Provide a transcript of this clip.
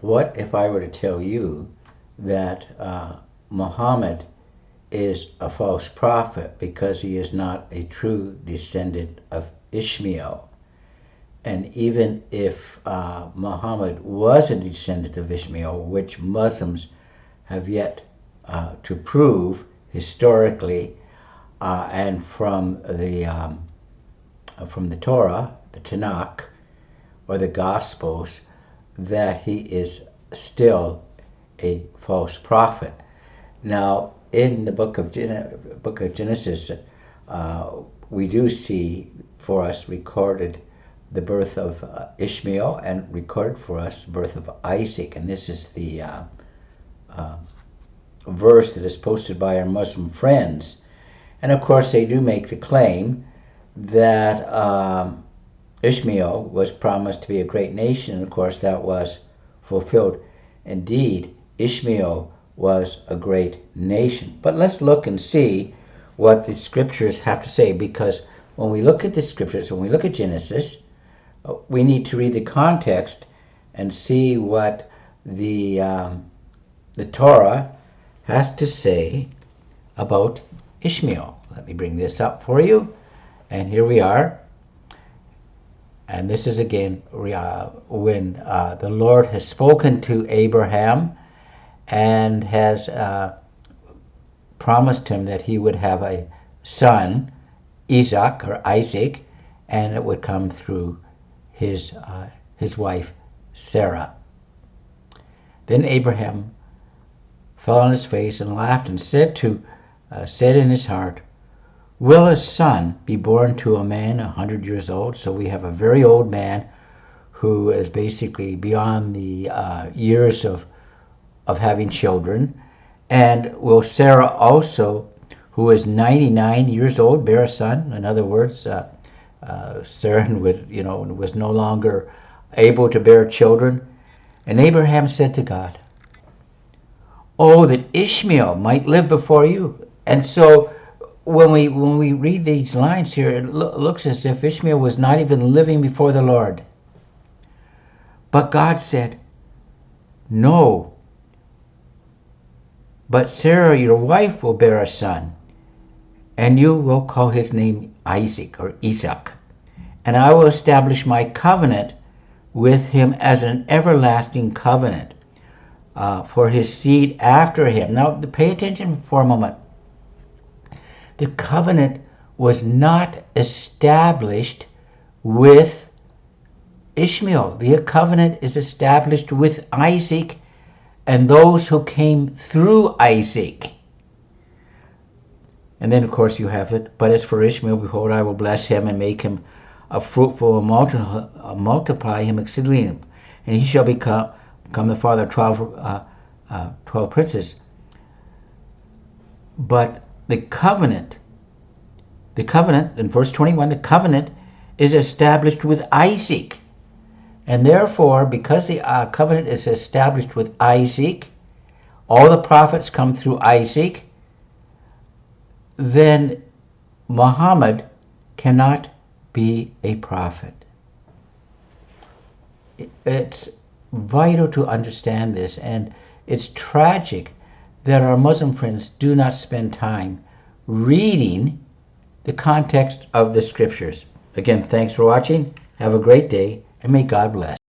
What if I were to tell you that Muhammad is a false prophet because he is not a true descendant of Ishmael? And even if Muhammad was a descendant of Ishmael, which Muslims have yet to prove historically, and from the Torah, the Tanakh, or the Gospels, that he is still a false prophet. Now, in the book of Genesis, we do see for us recorded the birth of Ishmael, and recorded for us the birth of Isaac. And this is the verse that is posted by our Muslim friends. And of course, they do make the claim that Ishmael was promised to be a great nation, and of course that was fulfilled. Indeed, Ishmael was a great nation. But let's look and see what the scriptures have to say, because when we look at the scriptures, when we look at Genesis, we need to read the context and see what the Torah has to say about Ishmael. Let me bring this up for you. And here we are. And this is again when the Lord has spoken to Abraham and has promised him that he would have a son, Isaac or Isaac, and it would come through his wife Sarah. Then Abraham fell on his face and laughed and said in his heart, "Will a son be born to a man 100 years old?" So we have a very old man who is basically beyond the years of having children. And will Sarah also, who is 99 years old, bear a son? In other words, Sarah was no longer able to bear children. And Abraham said to God, "Oh, that Ishmael might live before you." And so when we read these lines here, it looks as if Ishmael was not even living before the Lord. But God said, "No, but Sarah, your wife, will bear a son, and you will call his name Isaac or Isaac. And I will establish my covenant with him as an everlasting covenant for his seed after him." Now, pay attention for a moment. The covenant was not established with Ishmael. The covenant is established with Isaac and those who came through Isaac. And then, of course, you have it. "But as for Ishmael, behold, I will bless him and make him a fruitful and multiply him exceedingly. And he shall become the father of 12 princes." But the covenant in verse 21, the covenant is established with Isaac. And therefore, because the covenant is established with Isaac, all the prophets come through Isaac, then Muhammad cannot be a prophet. It's vital to understand this, and it's tragic that our Muslim friends do not spend time reading the context of the scriptures. Again, thanks for watching. Have a great day, and may God bless.